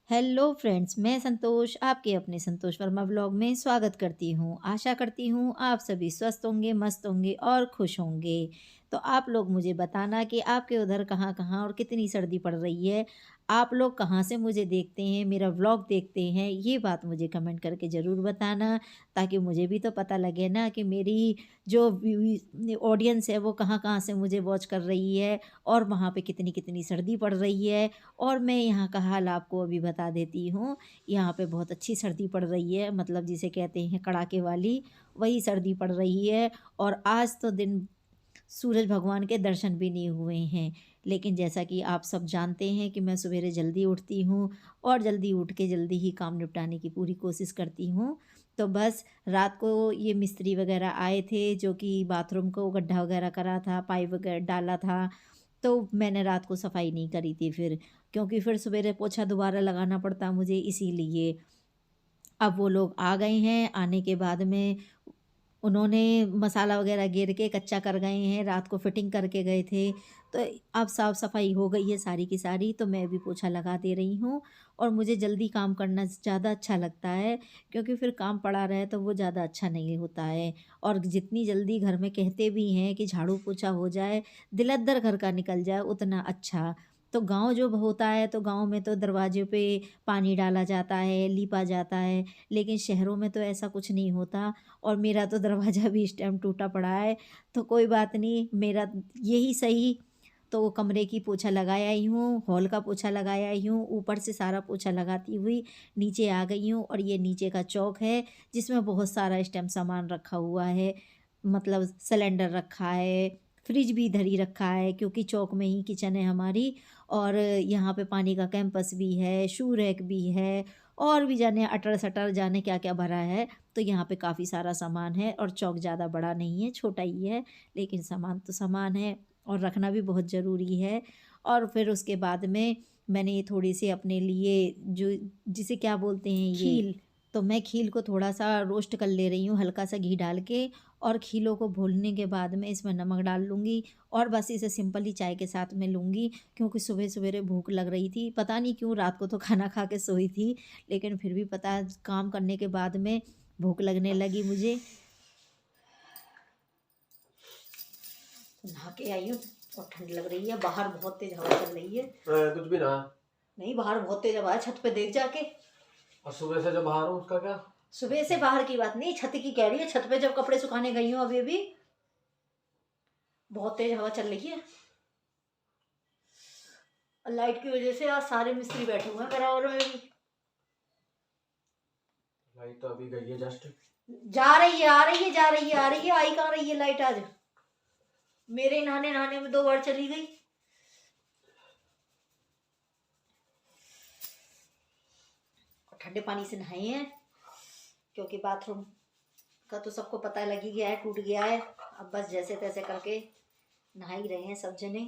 Hello friends, मैं संतोष आपके अपने संतोष वर्मा ब्लॉग में स्वागत करती हूँ। आशा करती हूँ आप सभी स्वस्थ होंगे, मस्त होंगे और खुश होंगे। तो आप लोग मुझे बताना कि आपके उधर कहाँ-कहाँ और कितनी सर्दी पड़ रही है। आप लोग कहाँ से मुझे देखते हैं, मेरा व्लॉग देखते हैं, ये बात मुझे कमेंट करके ज़रूर बताना, ताकि मुझे भी तो पता लगे ना कि मेरी जो ऑडियंस है वो कहाँ-कहाँ से मुझे वॉच कर रही है और वहाँ पे कितनी-कितनी सर्दी पड़ रही है। और मैं यहाँ का हाल आपको अभी बता देती हूँ। यहाँ पे बहुत अच्छी सर्दी पड़ रही है, मतलब जिसे कहते हैं कड़ाके वाली, वही सर्दी पड़ रही है। और आज तो दिन सूरज भगवान के दर्शन भी नहीं हुए हैं। लेकिन जैसा कि आप सब जानते हैं कि मैं सवेरे जल्दी उठती हूँ और जल्दी उठ के जल्दी ही काम निपटाने की पूरी कोशिश करती हूँ। तो बस रात को ये मिस्त्री वगैरह आए थे जो कि बाथरूम को गड्ढा वगैरह करा था, पाइप वगैरह डाला था। तो मैंने रात को सफाई नहीं करी थी फिर, क्योंकि फिर सवेरे पोछा दोबारा लगाना पड़ता मुझे इसीलिए। अब वो लोग आ गए हैं, आने के बाद में उन्होंने मसाला वगैरह गेर के कच्चा कर गए हैं, रात को फिटिंग करके गए थे। तो अब साफ-सफाई हो गई है सारी की सारी, तो मैं भी पोछा लगा दे रही हूँ। और मुझे जल्दी काम करना ज़्यादा अच्छा लगता है, क्योंकि फिर काम पड़ा रहे तो वो ज़्यादा अच्छा नहीं होता है। और जितनी जल्दी घर में कहते भी हैं कि झाड़ू-पोछा हो जाए, दिल-अद्दर घर का निकल जाए, उतना अच्छा। तो गाँव जो होता है, तो गाँव में तो दरवाजे पे पानी डाला जाता है, लीपा जाता है, लेकिन शहरों में तो ऐसा कुछ नहीं होता। और मेरा तो दरवाज़ा भी इस टाइम टूटा पड़ा है, तो कोई बात नहीं, मेरा यही सही। तो कमरे की पोछा लगाया ही हूँ, हॉल का पोछा लगाया ही हूँ, ऊपर से सारा पोछा लगाती हुई नीचे आ गई हूँ। और ये नीचे का चौक है, जिसमें बहुत सारा इस टाइम सामान रखा हुआ है, मतलब सिलेंडर रखा है, फ्रिज भी इधर ही रखा है, क्योंकि चौक में ही किचन है हमारी। और यहाँ पे पानी का कैंपस भी है, शू रैक भी है, और भी जाने अटर-सटर जाने क्या-क्या भरा है। तो यहाँ पे काफ़ी सारा सामान है और चौक ज़्यादा बड़ा नहीं है, छोटा ही है, लेकिन सामान तो सामान है और रखना भी बहुत ज़रूरी है। और फिर उसके बाद में मैंने ये थोड़ी-सी अपने लिए जो जिसे क्या बोलते हैं ये खील, तो मैं खील को थोड़ा-सा रोस्ट कर ले रही हूँ हल्का-सा घी डाल के। और खीलों को भूनने के बाद में इसमें नमक डाल लूँगी और बस इसे सिंपल ही चाय के साथ में लूँगी, क्योंकि सुबह-सवेरे भूख लग रही थी। पता नहीं क्यों रात को तो खाना खा के सोई थी, लेकिन फिर भी पता काम करने के बाद में भूख लगने लगी मुझे। नहा के आई हूँ और ठंड लग रही है, बाहर बहुत तेज हवा चल रही है। कुछ भी ना। नहीं, बाहर बहुत तेज हवा है, छत पे देख जाके। और सुबह से जब बाहर हूँ उसका क्या। सुबह से बाहर की बात नहीं, छत की कह रही है। छत पे जब कपड़े सुखाने गई हूँ अभी अभी, बहुत तेज हवा चल रही है। और लाइट की वजह से आज सारे मिस्त्री बैठे हुए हैं मेरा और में भी। लाइट तो अभी गई है जस्ट। जा रही है, आ रही है, जा रही है, आ रही है, आई कहाँ रही है लाइट आज। मेरे नहाने नहाने में 2 बार चली गई। और ठंडे पानी से नहाए हैं, क्योंकि बाथरूम का तो सबको पता लग ही गया है, टूट गया है। अब बस जैसे तैसे करके नहा ही रहे हैं सब जने।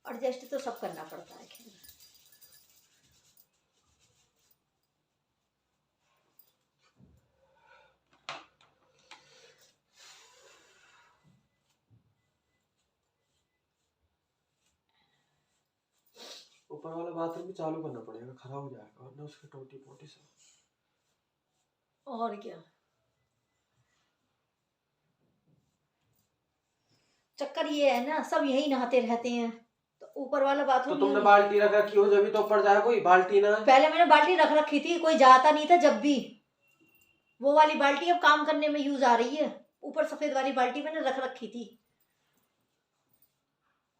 एडजस्ट तो सब करना पड़ता है खैर। ऊपर वाला बाथरूम भी चालू करना पड़ेगा, खराब हो जाएगा वरना उसकी टोटी पोटी सब। और क्या, चक्कर ये है ना, सब यही नहाते रहते हैं, तो ऊपर वाला तो बाथरूम तुमने यूज। बाल्टी रख रखी हो जब भी तो ऊपर जाए कोई बाल्टी ना। पहले मैंने बाल्टी रख रखी थी, कोई जाता नहीं था जब भी। वो वाली बाल्टी अब काम करने में यूज आ रही है। ऊपर सफेद वाली बाल्टी मैंने रख रखी थी।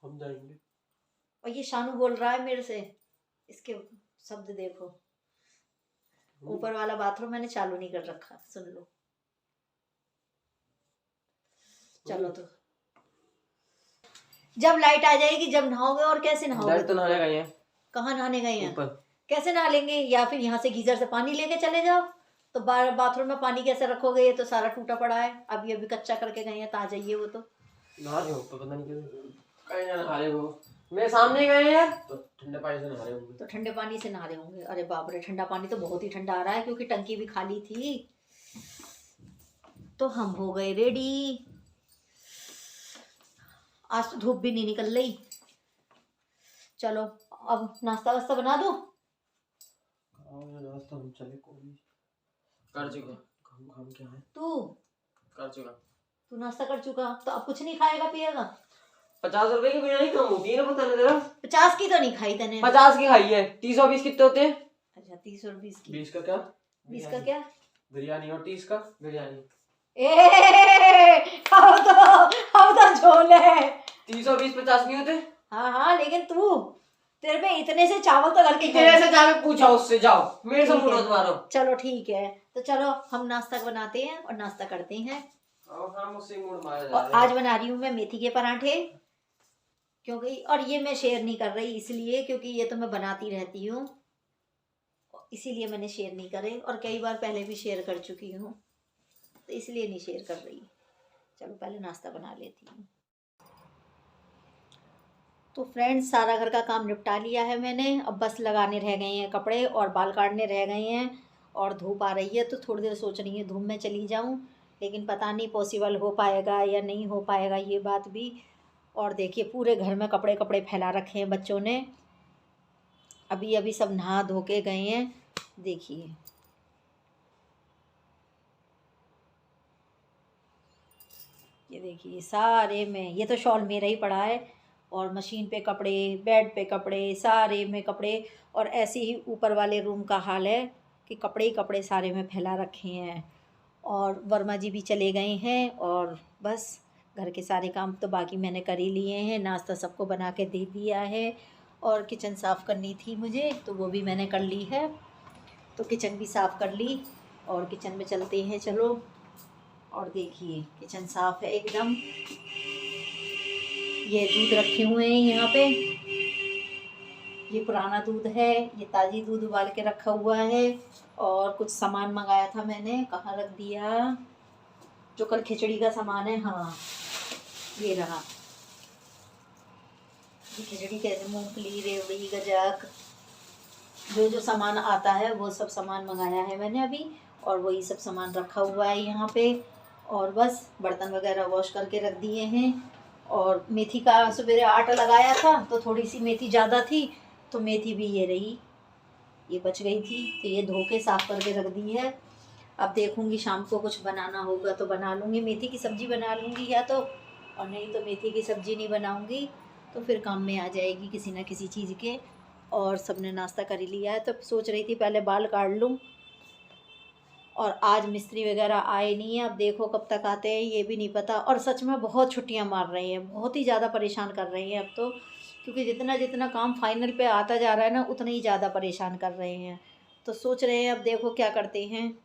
हम जाएंगे। और ये शानू बोल रहा है मेरे से, इसके शब्द देखो। ऊपर वाला बाथरूम मैंने चालू नहीं कर रखा, सुन लो। चलो तो जब लाइट आ जाएगी जब नहाओगे, और कैसे नहाओगे तो तुम नहाने लोग? गए हैं कहाँ नहाने गए हैं? ऊपर। कैसे नहा लेंगे? या फिर यहाँ से गीजर से पानी लेके चले जाओ। तो बाथरूम में पानी कैसे रखोगे? ये तो सारा टूटा पड़ा है, अभी अभी कच्चा करके गए हैं, तो आ जाइए वो तो। नहा रहे हो ऊपर, पता नहीं क्यों कहीं ना नहा रहे हो। मेरे सामने गए हैं तो ठंडे पानी से नहा रहे होंगे। तो ठंडे पानी से नहा रहे होंगे। अरे बाप रे, ठंडा पानी तो बहुत ही ठंडा आ रहा है, क्योंकि टंकी भी खाली थी। तो हम हो गए रेडी। आज तो धूप भी नहीं निकल रही। चलो अब नाश्ता वास्ता बना दो। नाश्ता हम चले कोई कर चुका। हम क्या है तू कर चुका। तू नाश्ता कर चुका तो अब कुछ नहीं खाएगा पिएगा? 50 रुपए की बिरयानी कम होती है ना, पता नहीं तेरा? 50 की तो नहीं खाई तने। 50 की खाई है। 30 और 20 कितने होते हैं? अच्छा 30 और 20 की। 20 का क्या? 20 का क्या? बिरयानी। और 30 का बिरयानी। अब तो झोल है। 30 और 20 50 नहीं होते? हाँ हाँ, लेकिन तू तेरे में इतने से चावल तो घर के तेरे से जाके पूछा उससे, जाओ मेरे से ठीक मुड़ो है। तुम्हारा। चलो ठीक है, तो चलो हम नाश्ता बनाते हैं और नाश्ता करते हैं। हाँ मुझसे मुड़ मारा जा और रहा है। आज बना रही हूँ मैं मेथी के पराठे, क्योंकि और ये मैं शेयर नहीं कर रही इसलिए क्योंकि ये तो मैं बनाती रहती हूँ, इसीलिए मैंने शेयर नहीं करे, और कई बार पहले भी शेयर कर चुकी हूँ तो इसलिए नहीं शेयर कर रही। चलो पहले नाश्ता बना लेती हूँ। तो फ्रेंड्स, सारा घर का काम निपटा लिया है मैंने, अब बस लगाने रह गए हैं कपड़े और बाल काटने रह गए हैं। और धूप आ रही है तो थोड़ी देर सोच रही है धूप में चली जाऊं, लेकिन पता नहीं पॉसिबल हो पाएगा या नहीं हो पाएगा ये बात भी। और देखिए पूरे घर में कपड़े कपड़े फैला रखे हैं बच्चों ने, अभी अभी सब नहा धो के गए हैं। देखिए ये देखिए सारे में, ये तो शॉल मेरा ही पड़ा है, और मशीन पे कपड़े, बेड पे कपड़े, सारे में कपड़े। और ऐसे ही ऊपर वाले रूम का हाल है कि कपड़े ही कपड़े सारे में फैला रखे हैं। और वर्मा जी भी चले गए हैं, और बस घर के सारे काम तो बाकी मैंने कर ही लिए हैं, नाश्ता सबको बना के दे दिया है। और किचन साफ़ करनी थी मुझे तो वो भी मैंने कर ली है, तो किचन भी साफ़ कर ली और किचन में चलते हैं चलो। और देखिए किचन साफ़ है एकदम। ये दूध रखे हुए हैं यहाँ पे, ये पुराना दूध है, ये ताज़ी दूध उबाल के रखा हुआ है। और कुछ सामान मंगाया था मैंने, कहाँ रख दिया, जो कल खिचड़ी का सामान है, हाँ ये रहा। ये खिचड़ी कैसे, मूंगफली, रेवड़ी, गजक, जो जो सामान आता है वो सब सामान मंगाया है मैंने अभी, और वही सब सामान रखा हुआ है यहाँ पे। और बस बर्तन वगैरह वॉश करके रख दिए हैं। और मेथी का सवेरे आटा लगाया था तो थोड़ी सी मेथी ज़्यादा थी, तो मेथी भी ये रही, ये बच गई थी, तो ये धो के साफ़ करके रख दी है। अब देखूँगी शाम को कुछ बनाना होगा तो बना लूँगी, मेथी की सब्ज़ी बना लूँगी या तो, और नहीं तो मेथी की सब्ज़ी नहीं बनाऊँगी तो फिर काम में आ जाएगी किसी न किसी चीज़ के। और सबने नाश्ता कर ही लिया है, तो सोच रही थी पहले बाल काट लूँ। और आज मिस्त्री वगैरह आए नहीं हैं, अब देखो कब तक आते हैं ये भी नहीं पता। और सच में बहुत छुट्टियां मार रही हैं, बहुत ही ज़्यादा परेशान कर रही हैं अब तो, क्योंकि जितना जितना काम फाइनल पे आता जा रहा है ना उतना ही ज़्यादा परेशान कर रहे हैं। तो सोच रहे हैं अब देखो क्या करते हैं,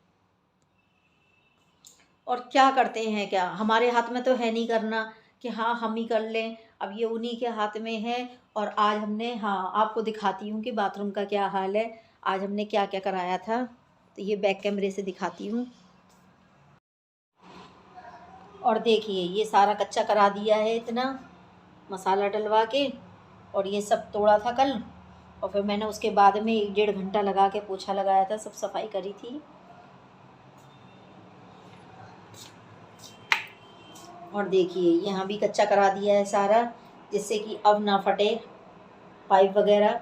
और क्या करते हैं क्या, हमारे हाथ में तो है नहीं करना कि हाँ हम ही कर लें, अब ये उन्हीं के हाथ में है। और आज हमने, हाँ आपको दिखाती हूँ कि बाथरूम का क्या हाल है, आज हमने क्या क्या कराया था, तो ये बैक कैमरे से दिखाती हूँ। और देखिए ये सारा कच्चा करा दिया है इतना, मसाला डलवा के, और ये सब तोड़ा था कल, और फिर मैंने उसके बाद में 1-1.5 घंटा लगा के पोछा लगाया था, सब सफाई करी थी। और देखिए यहाँ भी कच्चा करा दिया है सारा, जिससे कि अब ना फटे पाइप वगैरह।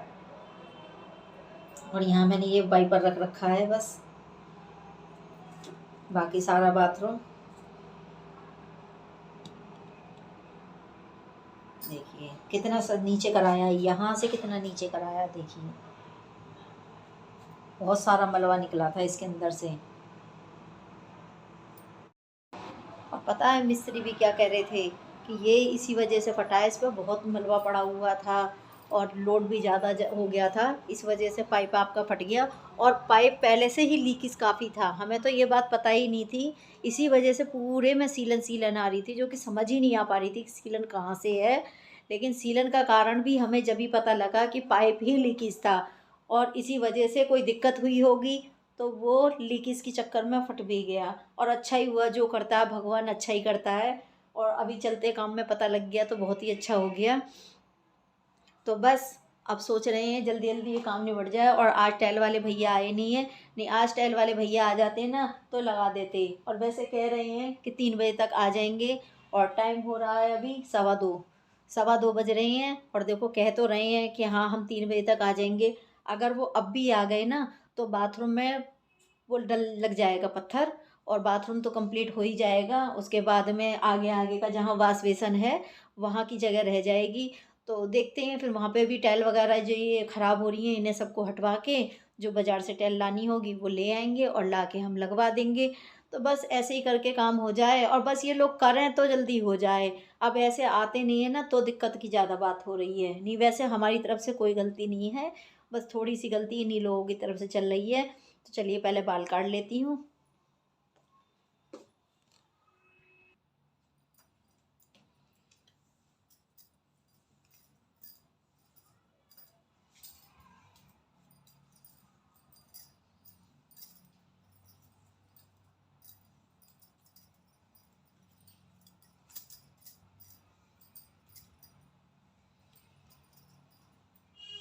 और यहाँ मैंने ये वाइपर रख रखा है बस, बाकी सारा बाथरूम देखिए कितना सब नीचे कराया है, यहाँ से कितना नीचे कराया, देखिए बहुत सारा मलबा निकला था इसके अंदर से। और पता है मिस्त्री भी क्या कह रहे थे कि ये इसी वजह से फटा है, इस पर बहुत मलबा पड़ा हुआ था और लोड भी ज़्यादा हो गया था, इस वजह से पाइप आपका फट गया। और पाइप पहले से ही लीकेज काफ़ी था, हमें तो ये बात पता ही नहीं थी, इसी वजह से पूरे में सीलन सीलन आ रही थी, जो कि समझ ही नहीं आ पा रही थी कि सीलन कहाँ से है। लेकिन सीलन का कारण भी हमें जब ही पता लगा कि पाइप ही लीकेज था, और इसी वजह से कोई दिक्कत हुई होगी, तो वो लीकेज के चक्कर में फट भी गया। और अच्छा ही हुआ, जो करता है भगवान अच्छा ही करता है, और अभी चलते काम में पता लग गया तो बहुत ही अच्छा हो गया। तो बस अब सोच रहे हैं जल्दी जल्दी ये काम निबट जाए। और आज टाइल वाले भैया आए नहीं हैं, नहीं आज टाइल वाले भैया आ जाते ना तो लगा देते। और वैसे कह रहे हैं कि 3 बजे तक आ जाएंगे, और टाइम हो रहा है अभी 2:15, 2:15 बज रहे हैं और देखो कह तो रहे हैं कि हाँ हम 3 बजे तक आ जाएंगे। अगर वो अब भी आ गए ना तो बाथरूम में वो डल लग जाएगा पत्थर, और बाथरूम तो कंप्लीट हो ही जाएगा। उसके बाद में आगे आगे का जहाँ वाश बेसन है वहाँ की जगह रह जाएगी। तो देखते हैं फिर वहाँ पे भी टाइल वगैरह जो ये ख़राब हो रही हैं इन्हें सबको हटवा के जो बाज़ार से टाइल लानी होगी वो ले आएंगे और ला के हम लगवा देंगे। तो बस ऐसे ही करके काम हो जाए, और बस ये लोग करें तो जल्दी हो जाए। अब ऐसे आते नहीं है ना तो दिक्कत की ज़्यादा बात हो रही है। नहीं वैसे हमारी तरफ से कोई गलती नहीं है, बस थोड़ी सी गलती इन्हीं लोगों की तरफ से चल रही है। तो चलिए पहले बाल काट लेती हूँ।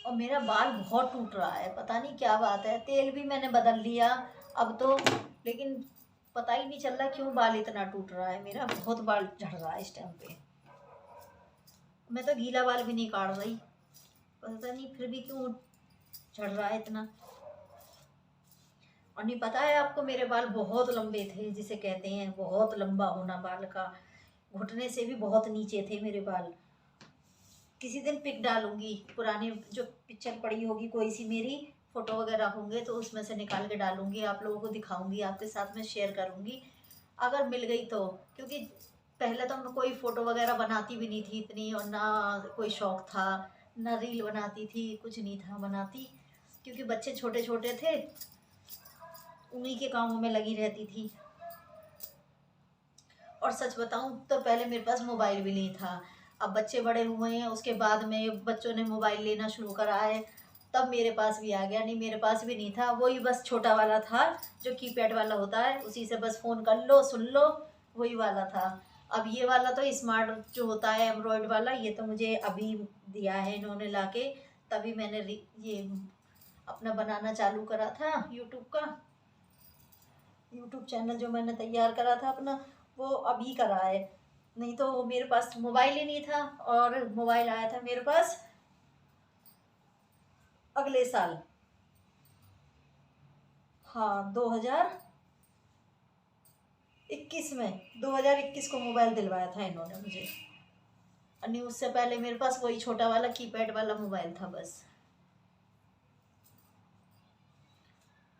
और मेरा बाल बहुत टूट रहा है, पता नहीं क्या बात है। तेल भी मैंने बदल लिया अब तो, लेकिन पता ही नहीं चल रहा क्यों बाल इतना टूट रहा है। मेरा बहुत बाल झड़ रहा है इस टाइम पे। मैं तो गीला बाल भी नहीं काट रही, पता नहीं फिर भी क्यों झड़ रहा है इतना। और नहीं पता है आपको, मेरे बाल बहुत लंबे थे, जिसे कहते हैं बहुत लंबा होना बाल का। घुटने से भी बहुत नीचे थे मेरे बाल। किसी दिन पिक डालूंगी, पुरानी जो पिक्चर पड़ी होगी कोई सी मेरी, फोटो वगैरह होंगे तो उसमें से निकाल के डालूंगी, आप लोगों को दिखाऊंगी, आपके साथ में शेयर करूंगी अगर मिल गई तो। क्योंकि पहले तो मैं कोई फ़ोटो वगैरह बनाती भी नहीं थी इतनी, और ना कोई शौक़ था, ना रील बनाती थी, कुछ नहीं था बनाती, क्योंकि बच्चे छोटे छोटे थे, उन्हीं के कामों में लगी रहती थी। और सच बताऊं तो पहले मेरे पास मोबाइल भी नहीं था। अब बच्चे बड़े हुए हैं उसके बाद में बच्चों ने मोबाइल लेना शुरू करा है, तब मेरे पास भी आ गया। नहीं मेरे पास भी नहीं था, वही बस छोटा वाला था जो कीपैड वाला होता है, उसी से बस फ़ोन कर लो सुन लो, वही वाला था। अब ये वाला तो स्मार्ट जो होता है एंड्रॉयड वाला, ये तो मुझे अभी दिया है इन्होंने लाके, तभी मैंने ये अपना बनाना चालू करा था यूट्यूब का। यूट्यूब चैनल जो मैंने तैयार करा था अपना, वो अभी करा है। नहीं तो मेरे पास मोबाइल ही नहीं था, और मोबाइल आया था मेरे पास अगले साल। हाँ 2021 में, 2021 को मोबाइल दिलवाया था इन्होंने मुझे। नहीं उससे पहले मेरे पास वही छोटा वाला कीपैड वाला मोबाइल था बस।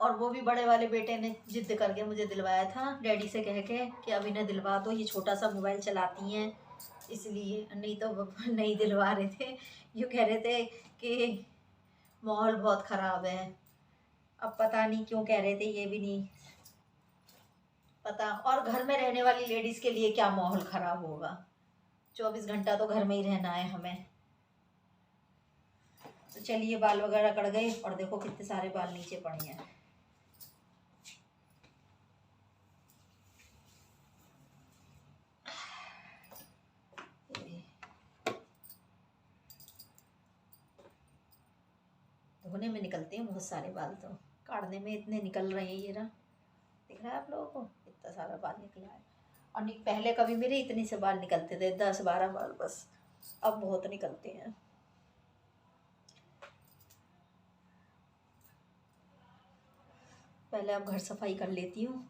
और वो भी बड़े वाले बेटे ने जिद करके मुझे दिलवाया था, डैडी से कह के कि अब इन्हें दिलवा दो, ये छोटा सा मोबाइल चलाती हैं इसलिए। नहीं तो वो नहीं दिलवा रहे थे, यूँ कह रहे थे कि माहौल बहुत ख़राब है। अब पता नहीं क्यों कह रहे थे, ये भी नहीं पता। और घर में रहने वाली लेडीज़ के लिए क्या माहौल ख़राब होगा, 24 घंटा तो घर में ही रहना है हमें। तो चलिए बाल वगैरह कट गए, और देखो कितने सारे बाल नीचे पड़े हैं। धोने में निकलते हैं बहुत सारे बाल, तो काटने में इतने निकल रहे हैं। ये रहा, दिख रहा है आप लोगों को इतना सारा बाल निकला है। और पहले कभी मेरे इतने से बाल निकलते थे, 10-12 बाल बस, अब बहुत निकलते हैं। पहले अब घर सफाई कर लेती हूँ।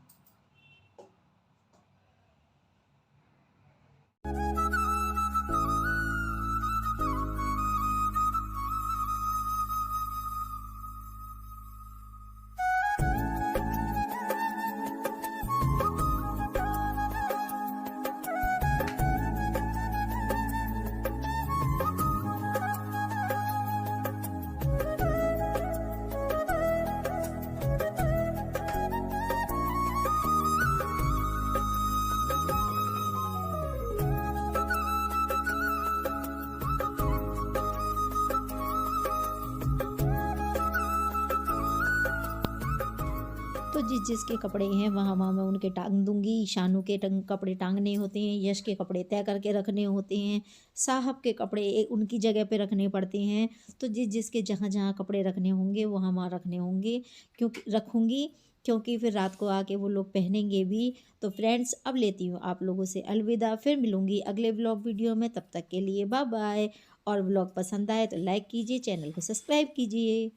तो जिस जिसके कपड़े हैं वहाँ वहाँ मैं उनके टांग दूंगी। शानू के कपड़े टांगने होते हैं, यश के कपड़े तय करके रखने होते हैं, साहब के कपड़े उनकी जगह पे रखने पड़ते हैं। तो जिस जिसके जहाँ जहाँ कपड़े रखने होंगे वहाँ वहाँ रखने होंगे, क्योंकि रखूँगी क्योंकि फिर रात को आके वो लोग पहनेंगे भी। तो फ्रेंड्स अब लेती हूँ आप लोगों से अलविदा, फिर मिलूँगी अगले व्लॉग वीडियो में, तब तक के लिए बाय बाय। और व्लॉग पसंद आए तो लाइक कीजिए, चैनल को सब्सक्राइब कीजिए।